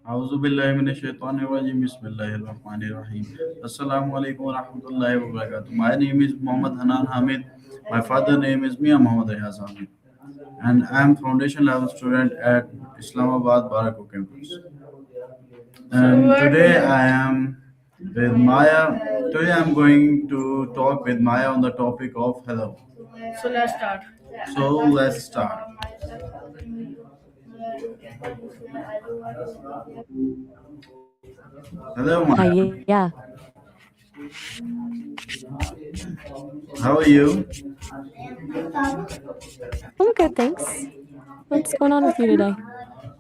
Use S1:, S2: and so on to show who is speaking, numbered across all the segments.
S1: Auzubillahiminash-shaytanir-rajim. Bismillahir-rahmanir-rahim. Assalamu alaikum wa rahmatullahi wa barakatuh. My name is Muhammad Hanan Hamid. My father name is Mia Muhammad Ayaz Hamid. And I am foundation level student at Islamabad Barako campus. And today I am with Maya. Today I am going to talk with Maya on the topic of hello.
S2: So let's start.
S1: So let's start. Hello Maya.
S3: Yeah.
S1: How are you?
S3: I'm good, thanks. What's going on with you today?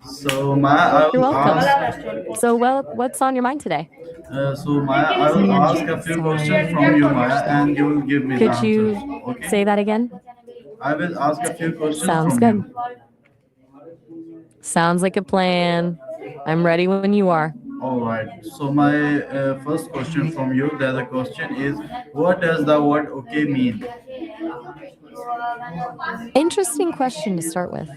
S1: So Maya, I
S3: You're
S1: will
S3: welcome.
S1: ask.
S3: So, what's on your mind today?
S1: So Maya, I will ask a few questions from you, Maya, and you will give me the
S3: Could you
S1: answers. Okay?
S3: say that again?
S1: I will ask a few questions
S3: Sounds
S1: from
S3: good.
S1: you.
S3: Sounds like a plan. I'm ready when you are.
S1: All right. So my first question from you, the other question is, what does the word okay mean?
S3: Interesting question to start with.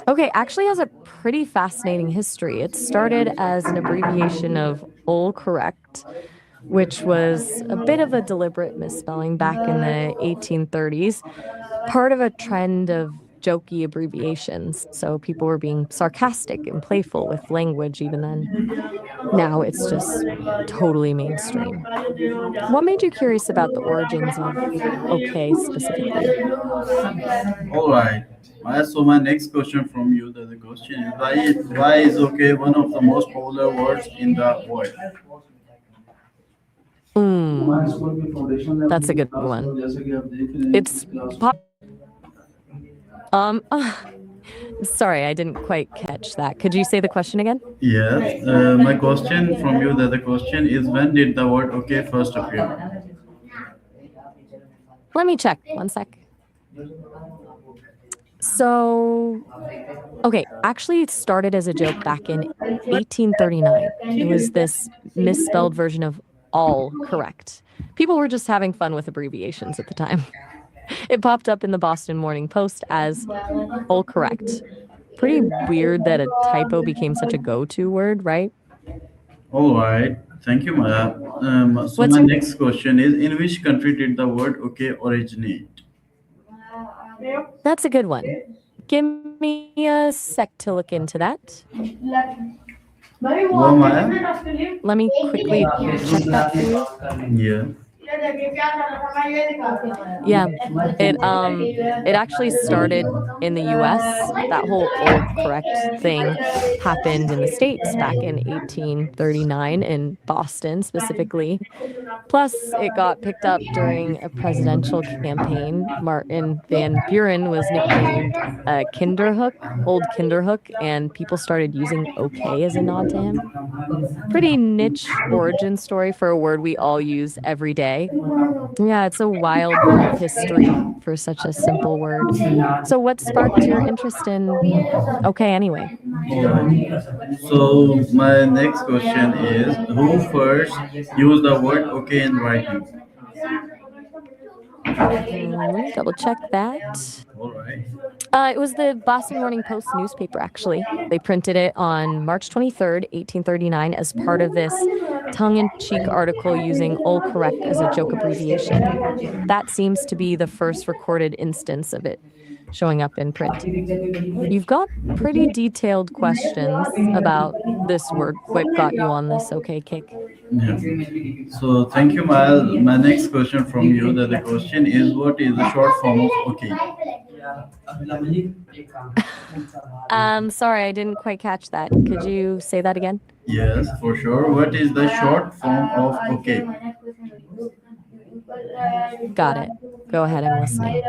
S3: Okay, actually has a pretty fascinating history. It started as an abbreviation of Oll Korrect, which was a bit of a deliberate misspelling back in the 1830s, part of a trend of jokey abbreviations. So people were being sarcastic and playful with language even then. Now it's just totally mainstream. What made you curious about the origins of okay specifically?
S1: All right. Maya, so my next question from you, the other question is, why is okay one of the most popular words in the world?
S3: That's a good one. It's sorry, I didn't quite catch that. Could you say the question again?
S1: Yes. My question from you, the other question is, when did the word okay first appear?
S3: Let me check. One sec. So, okay, actually, it started as a joke back in 1839. It was this misspelled version of All Correct. People were just having fun with abbreviations at the time. It popped up in the Boston Morning Post as All Correct. Pretty weird that a typo became such a go-to word, right?
S1: All right. Thank you, Maya. So
S3: What's
S1: my
S3: your
S1: next question is, in which country did the word okay originate?
S3: That's a good one. Give me a sec to look into that.
S1: Wow, Maya?
S3: Let me quickly check that for you.
S1: Yeah.
S3: Yeah, it actually started in the US. That whole Oll Correct thing happened in the States back in 1839 in Boston specifically. Plus, it got picked up during a presidential campaign. Martin Van Buren was nicknamed Kinderhook, Old Kinderhook, and people started using okay as a nod to him. Pretty niche origin story for a word we all use every day. Yeah, it's a wild history for such a simple word. So, what sparked your interest in okay anyway?
S1: All right. So my next question is, who first used the word okay in writing?
S3: Let me double check that.
S1: All right.
S3: It was the Boston Morning Post newspaper, actually. They printed it on March 23rd, 1839, as part of this tongue in cheek article using Oll Correct as a joke abbreviation. That seems to be the first recorded instance of it showing up in print. You've got pretty detailed questions about this word. What got you on this okay kick?
S1: Yeah. So thank you, Maya. My next question from you, the question is, what is the short form of okay?
S3: Sorry, I didn't quite catch that. Could you say that again?
S1: Yes, for sure. What is the short form of okay?
S3: Got it. Go ahead, I'm listening.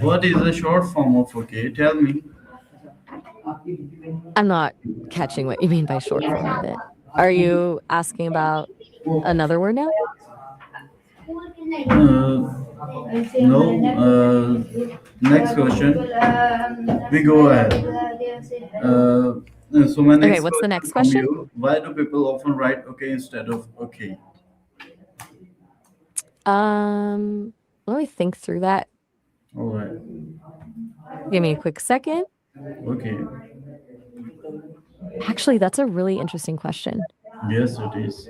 S1: What is the short form of okay? Tell me.
S3: I'm not catching what you mean by short form of it. Are you asking about another word now?
S1: No. Next question. We go ahead. So my
S3: Okay,
S1: next
S3: what's the
S1: question
S3: next
S1: from
S3: question?
S1: you: why do people often write okay instead of okay?
S3: Let me think through that.
S1: All right.
S3: Give me a quick second.
S1: Okay.
S3: Actually, that's a really interesting question.
S1: Yes, it is.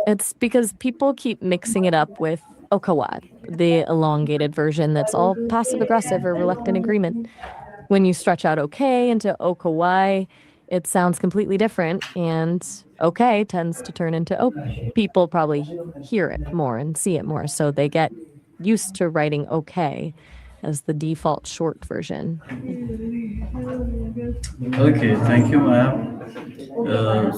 S3: It's because people keep mixing it up with okawa, the elongated version that's all passive aggressive or reluctant agreement. When you stretch out okay into okawai, it sounds completely different, and okay tends to turn into oh. People probably hear it more and see it more, so they get used to writing okay as the default short version.
S1: Okay, thank you, ma'am.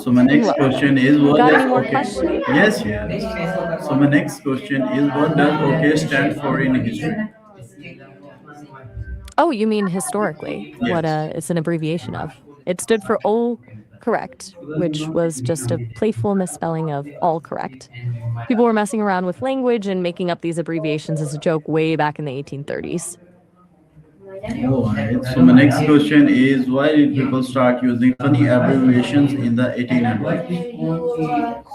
S1: So my
S3: You're
S1: next
S3: welcome.
S1: question is what
S3: Got
S1: does
S3: any more
S1: okay?
S3: questions?
S1: Yes, yes. So my next question is what does okay stand for in history?
S3: Oh, you mean historically, what
S1: Yes.
S3: it's an abbreviation of. It stood for Oll Korrect, which was just a playful misspelling of all correct. People were messing around with language and making up these abbreviations as a joke way back in the 1830s.
S1: All right. So my next question is why did people start using funny abbreviations in the 1800s?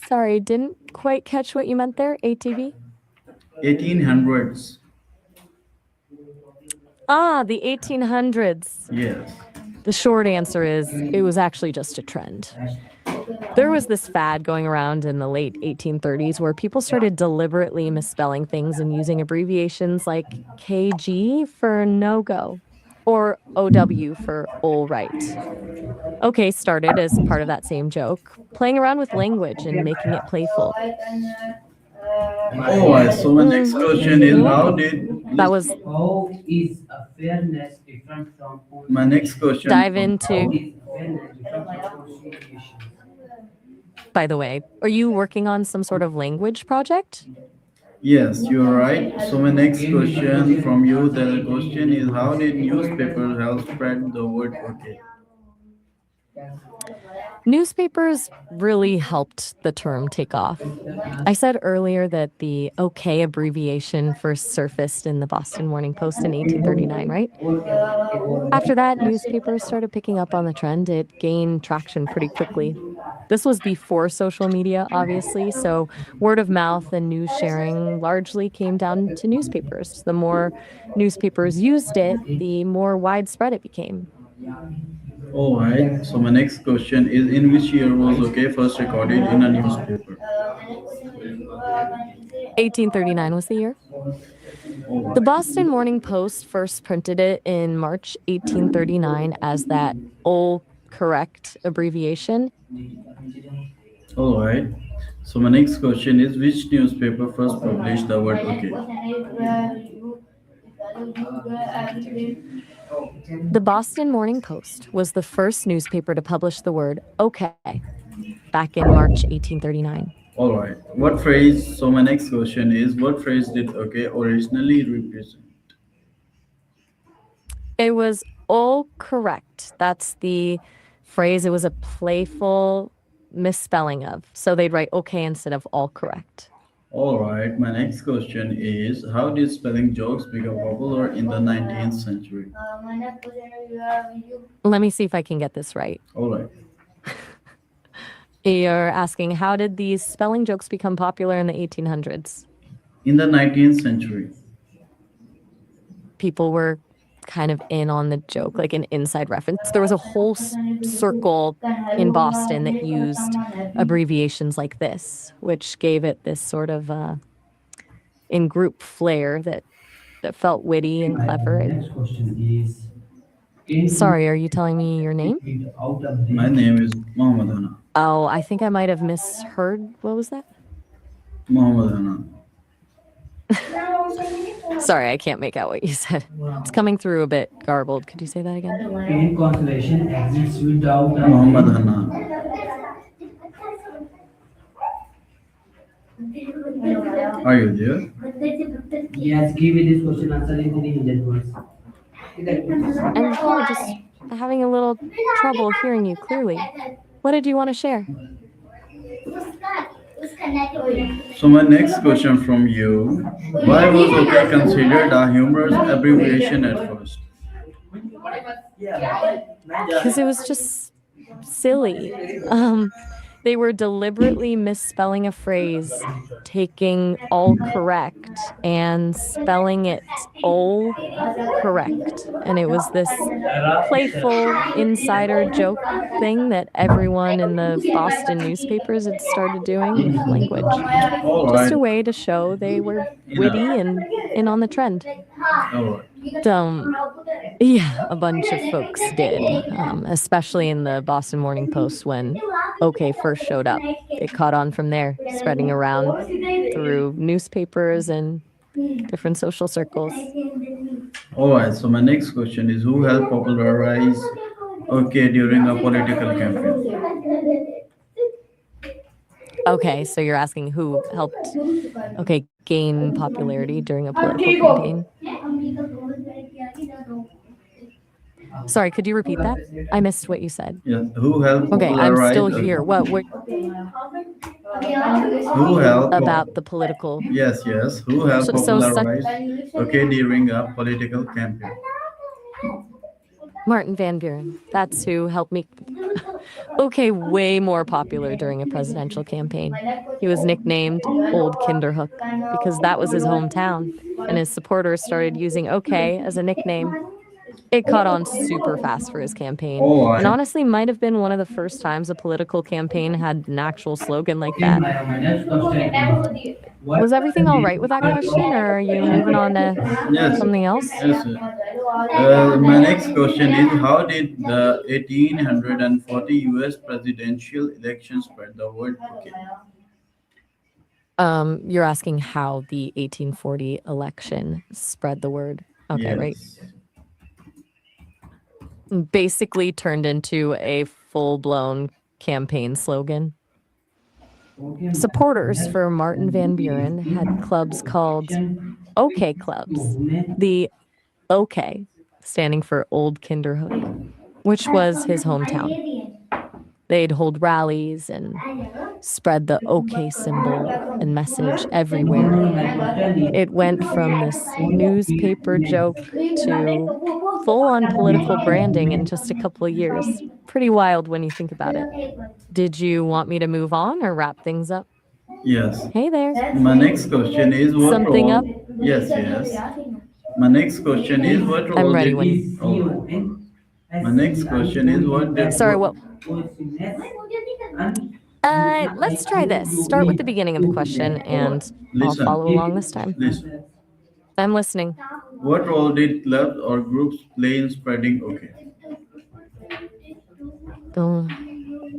S3: Sorry, didn't quite catch what you meant there, ATB?
S1: 1800s.
S3: Ah, the 1800s.
S1: Yes.
S3: The short answer is it was actually just a trend. There was this fad going around in the late 1830s where people started deliberately misspelling things and using abbreviations like KG for no go or OW for all right. Okay started as part of that same joke, playing around with language and making it playful.
S1: All right. So my next question is
S3: You're
S1: how
S3: welcome.
S1: did
S3: That
S1: this?
S3: was
S1: How is a fairness different from? My next question
S3: dive
S1: from
S3: into,
S1: you. Fairness different from conciliation?
S3: by the way, are you working on some sort of language project?
S1: Yes, you're right. So my next question from you, the question is how did newspapers help spread the word okay?
S3: Newspapers really helped the term take off. I said earlier that the OK abbreviation first surfaced in the Boston Morning Post in 1839, right? After that, newspapers started picking up on the trend. It gained traction pretty quickly. This was before social media, obviously, so word of mouth and news sharing largely came down to newspapers. The more newspapers used it, the more widespread it became.
S1: All right. So my next question is in which year was okay first recorded in a newspaper?
S3: 1839 was the year.
S1: All
S3: The
S1: right.
S3: Boston Morning Post first printed it in March 1839 as that Oll Korrect abbreviation.
S1: All right. So my next question is which newspaper first published the word okay?
S3: The Boston Morning Post was the first newspaper to publish the word okay back in March 1839.
S1: All right. What phrase? So my next question is what phrase did okay originally represent?
S3: It was all correct. That's the phrase. It was a playful misspelling of. So they'd write okay instead of all correct.
S1: All right, my next question is how did spelling jokes become popular in the 19th century?
S3: Let me see if I can get this right.
S1: All right.
S3: You're asking, how did these spelling jokes become popular in the 1800s?
S1: In the 19th century.
S3: People were kind of in on the joke, like an inside reference. There was a whole circle in Boston that used abbreviations like this, which gave it this sort of in group flair that felt witty and clever.
S1: Next question is
S3: Sorry, are you telling me your name?
S1: my name is Mohammed Hana.
S3: Oh, I think I might have misheard. What was that?
S1: Mohammed Hana.
S3: Sorry, I can't make out what you said. It's coming through a bit garbled. Could you say that again?
S1: In constellation exists without Mohammed Hana. Are you there? Yes, give me this question answer in the Indian words.
S3: I'm yeah, just having a little trouble hearing you clearly. What did you want to share?
S1: So my next question from you, why was okay considered a humorous abbreviation at first?
S3: Because it was just silly. They were deliberately misspelling a phrase, taking all correct and spelling it Oll Korrect. And it was this playful insider joke thing that everyone in the Boston newspapers had started doing with language.
S1: All
S3: Just
S1: right.
S3: a way to show they were witty and in on the trend.
S1: All right.
S3: Yeah, a bunch of folks did, especially in the Boston Morning Post when OK first showed up. It caught on from there, spreading around through newspapers and different social circles.
S1: All right. So my next question is, who helped popularize okay during a political campaign?
S3: Okay, so you're asking who helped, okay, gain popularity during a political campaign? Sorry, could you repeat that? I missed what you said.
S1: Yeah. Who helped
S3: Okay, I'm
S1: popularize?
S3: still here. What
S1: Who helped?
S3: about the political?
S1: Yes, yes. Who helped
S3: So
S1: popularize okay during a political campaign?
S3: Martin Van Buren. That's who helped me. Okay, way more popular during a presidential campaign. He was nicknamed Old Kinderhook because that was his hometown, and his supporters started using OK as a nickname. It caught on super fast for his campaign,
S1: Oh,
S3: and honestly might have been one of the first times a political campaign had an actual slogan like that. Was everything all right with that question, or are you moving on to
S1: yes.
S3: something else?
S1: Yes. My next question is, how did the 1840 U.S. presidential election spread the word okay?
S3: You're asking how the 1840 election spread the word. Okay, right.
S1: Yes.
S3: Basically turned into a full-blown campaign slogan. Supporters for Martin Van Buren had clubs called OK Clubs. The OK standing for Old Kinderhook, which was his hometown. They'd hold rallies and spread the OK symbol and message everywhere. It went from this newspaper joke to full-on political branding in just a couple of years. Pretty wild when you think about it. Did you want me to move on or wrap things up?
S1: Yes.
S3: Hey there.
S1: My next question is, what
S3: Something
S1: role?
S3: up?
S1: Yes, yes. My next question is, what role
S3: I'm ready
S1: did
S3: when
S1: he? Oh. My next question is, what did?
S3: Sorry, what? Let's try this. Start with the beginning of the question, and I'll
S1: Listen.
S3: follow along this time.
S1: Listen.
S3: I'm listening.
S1: What role did clubs or groups play in spreading okay?
S3: Oh,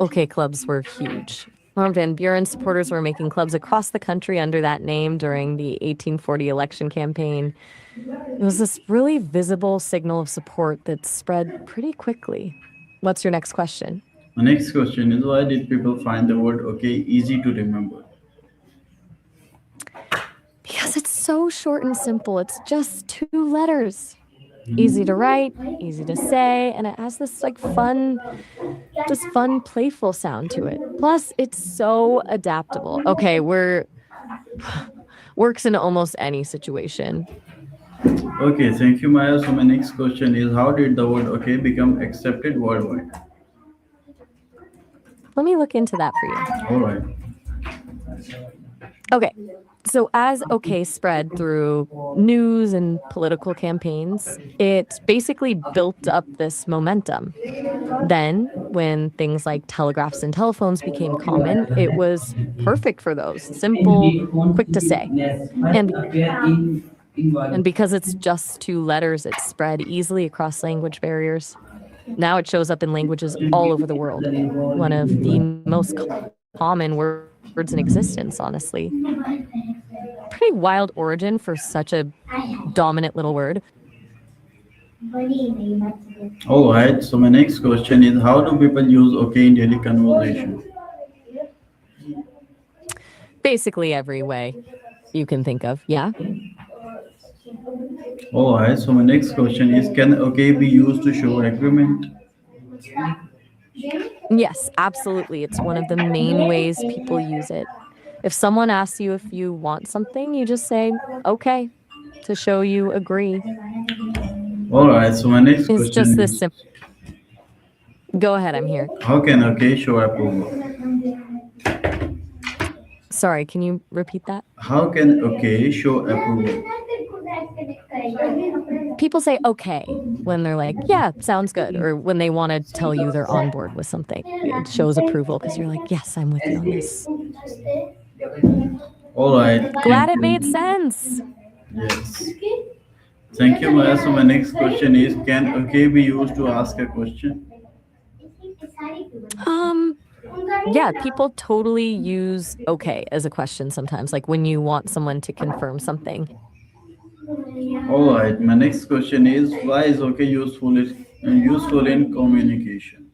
S3: OK clubs were huge. Martin Van Buren supporters were making clubs across the country under that name during the 1840 election campaign. It was this really visible signal of support that spread pretty quickly. What's your next question?
S1: My next question is, why did people find the word okay easy to remember?
S3: Because it's so short and simple. It's just 2 letters. Easy to write, easy to say, and it has this like fun, playful sound to it. Plus, it's so adaptable. Okay, works in almost any situation.
S1: Okay, thank you, Maya. So my next question is, how did the word okay become accepted worldwide?
S3: Let me look into that for you.
S1: All right.
S3: Okay, so as OK spread through news and political campaigns, it basically built up this momentum. Then, when things like telegraphs and telephones became common, it was perfect for those. Simple, quick to say. And because it's just 2 letters, it spread easily across language barriers. Now it shows up in languages all over the world. One of the most common words in existence, honestly. Pretty wild origin for such a dominant little word.
S1: All right. So my next question is, how do people use okay in daily conversation?
S3: Basically every way you can think of, yeah?
S1: All right. So my next question is, can okay be used to show agreement?
S3: Yes, absolutely. It's one of the main ways people use it. If someone asks you if you want something, you just say, okay, to show you agree.
S1: All right. So my next
S3: It's just
S1: question
S3: this
S1: is,
S3: simple. Go ahead, I'm here.
S1: how can okay show approval?
S3: Sorry, can you repeat that?
S1: How can okay show approval?
S3: People say okay when they're like, yeah, sounds good, or when they want to tell you they're on board with something. It shows approval because you're like, yes, I'm with you on this.
S1: All right.
S3: Glad
S1: Thank
S3: it made
S1: you.
S3: sense.
S1: Yes. Thank you, Maya. So my next question is, can okay be used to ask a question?
S3: Um, yeah, people totally use okay as a question sometimes, like when you want someone to confirm something.
S1: All right. My next question is, why is okay useful in communication?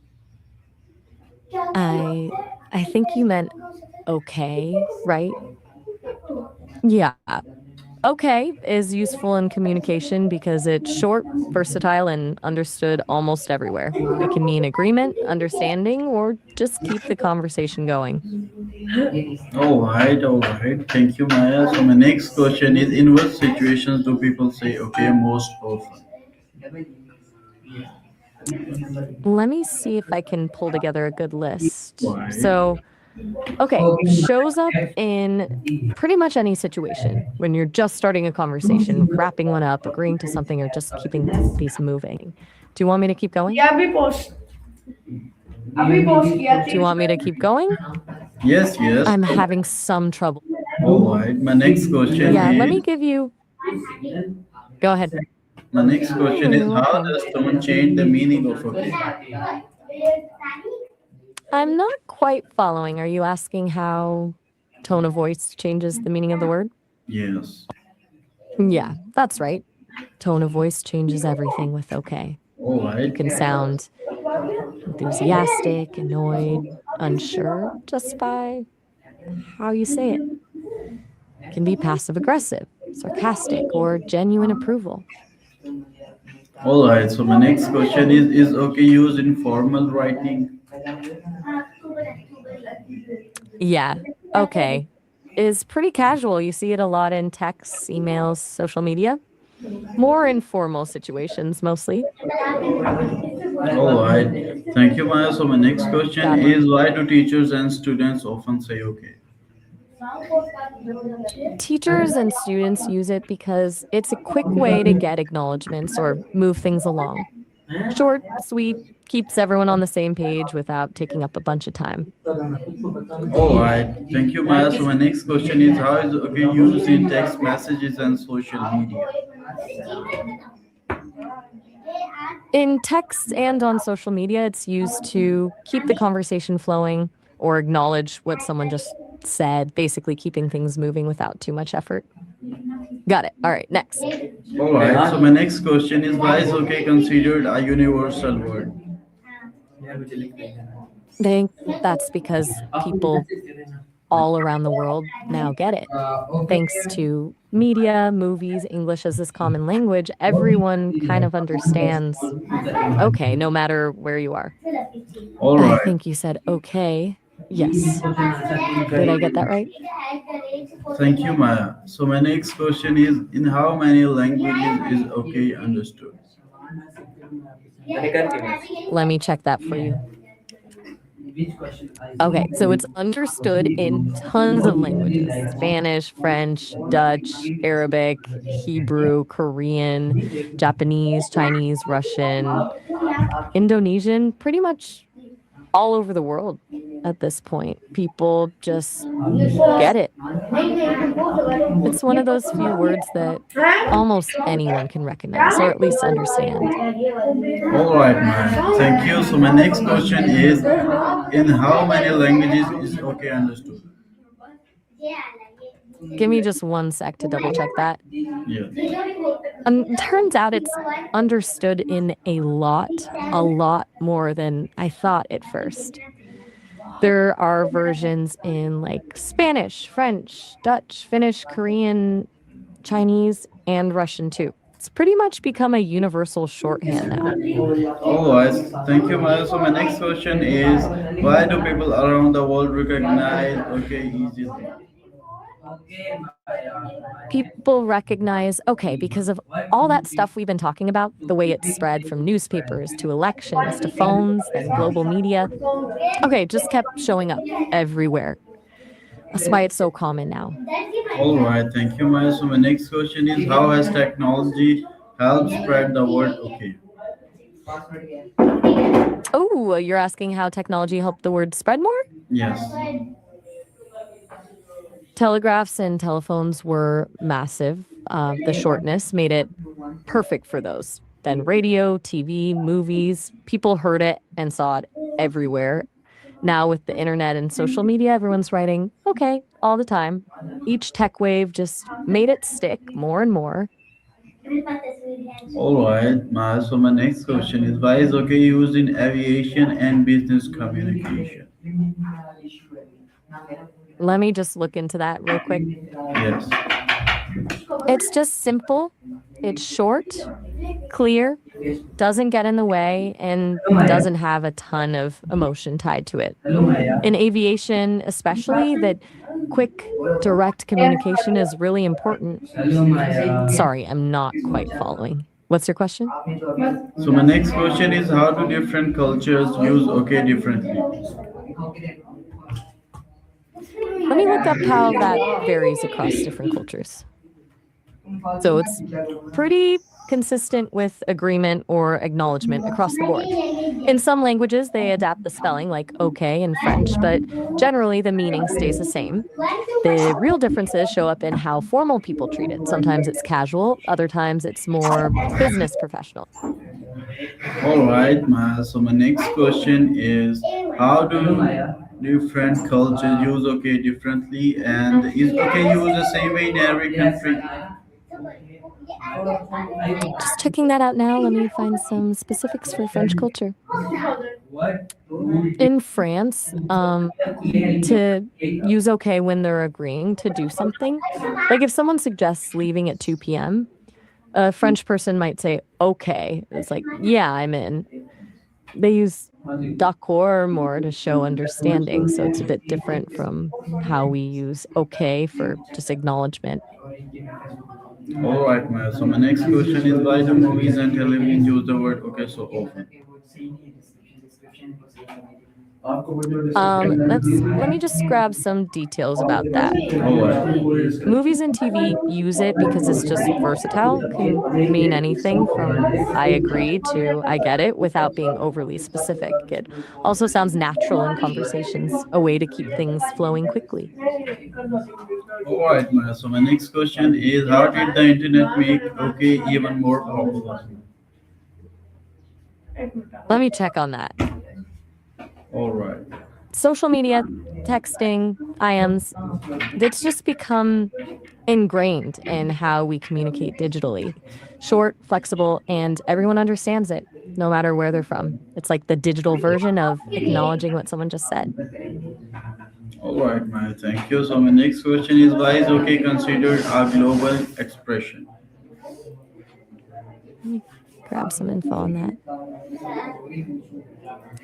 S3: I think you meant okay, right? Yeah. Okay is useful in communication because it's short, versatile, and understood almost everywhere. It can mean agreement, understanding, or just keep the conversation going.
S1: All right. All right. Thank you, Maya. So my next question is, in what situations do people say okay most often?
S3: Let me see if I can pull together a good list.
S1: Right.
S3: So, okay, shows up in pretty much any situation when you're just starting a conversation, wrapping one up, agreeing to something, or just keeping these moving. Do you want me to keep going?
S2: Yeah, अभी post अभी post किया
S3: Do you want me to keep going?
S1: Yes. Yes.
S3: I'm having some trouble.
S1: All right. My next question
S3: Yeah, let me
S1: is.
S3: give you. Go ahead.
S1: My next question is,
S3: You're
S1: how
S3: welcome.
S1: does tone change the meaning of okay?
S3: I'm not quite following. Are you asking how tone of voice changes the meaning of the word?
S1: Yes.
S3: Yeah, that's right. Tone of voice changes everything with okay.
S1: All
S3: You
S1: right.
S3: can sound enthusiastic, annoyed, unsure just by how you say it. It can be passive aggressive, sarcastic, or genuine approval.
S1: All right. So my next question is okay used in formal writing?
S3: Yeah, okay. Is pretty casual. You see it a lot in texts, emails, social media. More informal situations mostly.
S1: All right. Thank you, Maya. So my next question
S3: Got it.
S1: is, why do teachers and students often say okay?
S3: Teachers and students use it because it's a quick way to get acknowledgments or move things along. Short, sweet, keeps everyone on the same page without taking up a bunch of time.
S1: All right. Thank you, Maya. So my next question is, how is okay used in text messages and social media?
S3: In texts and on social media, it's used to keep the conversation flowing or acknowledge what someone just said, basically keeping things moving without too much effort. Got it. All right, next.
S1: All right. So my next question is, why is okay considered a universal word?
S3: I think that's because people all around the world now get it. Thanks to media, movies, English as this common language, everyone kind of understands okay, no matter where you are.
S1: All
S3: I
S1: right.
S3: think you said okay. Yes. Did I get that right?
S1: Thank you, Maya. So my next question is, in how many languages is okay understood?
S3: Let me check that for you. Okay, so it's understood in tons of languages: Spanish, French, Dutch, Arabic, Hebrew, Korean, Japanese, Chinese, Russian, Indonesian, pretty much all over the world at this point. People just get it. It's one of those few words that almost anyone can recognize or at least understand.
S1: All right, Maya. Thank you. So my next question is, in how many languages is okay understood?
S3: Give me just one sec to double check that.
S1: Yeah.
S3: Turns out it's understood in a lot more than I thought at first. There are versions in like Spanish, French, Dutch, Finnish, Korean, Chinese, and Russian too. It's pretty much become a universal shorthand now.
S1: All right. Thank you, Maya. So my next question is, why do people around the world recognize okay easily?
S3: People recognize, okay, because of all that stuff we've been talking about, the way it's spread from newspapers to elections to phones, then global media. Okay, just kept showing up everywhere. That's why it's so common now.
S1: All right, thank you, Maya. So my next question is, how has technology helped spread the word okay?
S3: Oh, you're asking how technology helped the word spread more?
S1: Yes.
S3: Telegraphs and telephones were massive. The shortness made it perfect for those. Then radio, TV, movies, people heard it and saw it everywhere. Now, with the internet and social media, everyone's writing, okay, all the time. Each tech wave just made it stick more and more.
S1: All right, Maya. So my next question is, why is okay used in aviation and business communication?
S3: Let me just look into that real quick.
S1: Yes.
S3: It's just simple, it's short, clear, doesn't get in the way, and doesn't have a ton of emotion tied to it. In aviation, especially, that quick, direct communication is really important. Sorry, I'm not quite following. What's your question?
S1: So my next question is, how do different cultures use okay differently?
S3: Let me look up how that varies across different cultures. So it's pretty consistent with agreement or acknowledgement across the board. In some languages, they adapt the spelling, like okay in French, but generally the meaning stays the same. The real differences show up in how formal people treat it. Sometimes it's casual, other times it's more business professional.
S1: All right, Ma. So my next question is, how do different cultures use okay differently, and is okay used the same way in every country?
S3: Just checking that out now. Let me find some specifics for French culture. In France, to use okay when they're agreeing to do something, like if someone suggests leaving at 2 p.m., a French person might say, okay. It's like, yeah, I'm in. They use d'accord more to show understanding. So it's a bit different from how we use okay for just acknowledgement.
S1: All right, Ma. So my next question is, why do movies and television use the word okay so often?
S3: Let me just grab some details about that.
S1: All right.
S3: Movies and TV use it because it's just versatile, can mean anything from I agree to I get it without being overly specific. It also sounds natural in conversations, a way to keep things flowing quickly.
S1: All right, Ma. So my next question is, how did the internet make okay even more popular?
S3: Let me check on that.
S1: All right.
S3: Social media, texting, IMs, it's just become ingrained in how we communicate digitally. Short, flexible, and everyone understands it, no matter where they're from. It's like the digital version of acknowledging what someone just said.
S1: All right, Ma. Thank you. So my next question is, why is okay considered a global expression?
S3: Let me grab some info on that.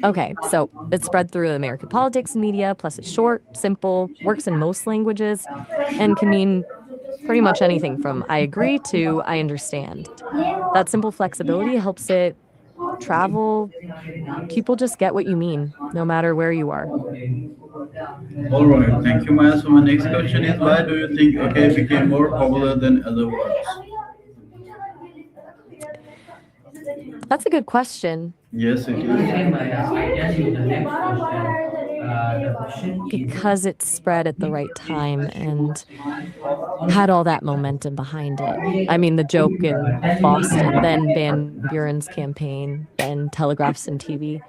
S3: Okay, so it's spread through American politics and media, plus it's short, simple, works in most languages, and can mean pretty much anything from I agree to I understand. That simple flexibility helps it travel. People just get what you mean, no matter where you are.
S1: All right, thank you, Maya. So my next question is, why do you think okay became more popular than other words?
S3: That's a good question.
S1: Yes, it is.
S3: Because it spread at the right time and had all that momentum behind it. I mean, the joke in Boston, then Van Buren's campaign, then telegraphs and TV.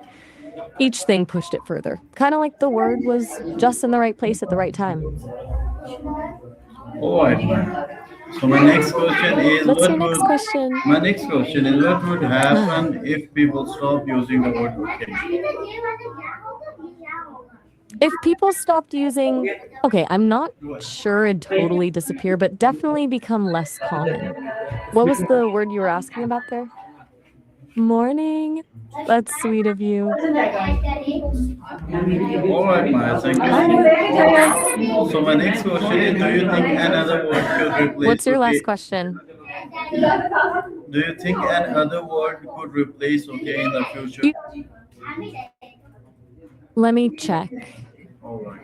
S3: Each thing pushed it further. Kind of like the word was just in the right place at the right time.
S1: All right, Maya. So my next question is,
S3: What's your next question?
S1: what would
S3: Ah,
S1: happen if people stop using the word okay?
S3: if people stopped using, okay, I'm not sure it'd totally disappear, but definitely become less common. What was the word you were asking about there? Morning. That's sweet of you.
S1: All right, Maya. Thank you
S3: All
S1: so
S3: right. Bye bye.
S1: much. So my next question is, do you think another word could replace
S3: What's your last
S1: okay?
S3: question?
S1: Do you think another word could replace okay in the future?
S3: You, let me check.
S1: All right.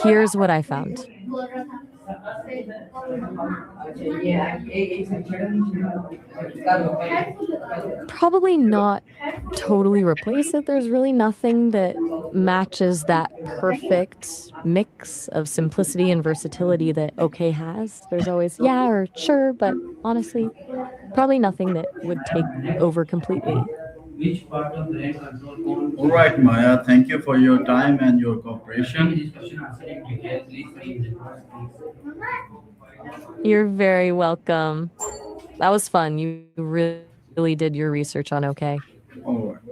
S3: Here's what I found. Probably not totally replace it. There's really nothing that matches that perfect mix of simplicity and versatility that okay has. There's always yeah or sure, but honestly, probably nothing that would take over completely.
S1: All right, Maya, thank you for your time and your cooperation.
S3: You're very welcome. That was fun. You really did your research on okay.
S1: All right.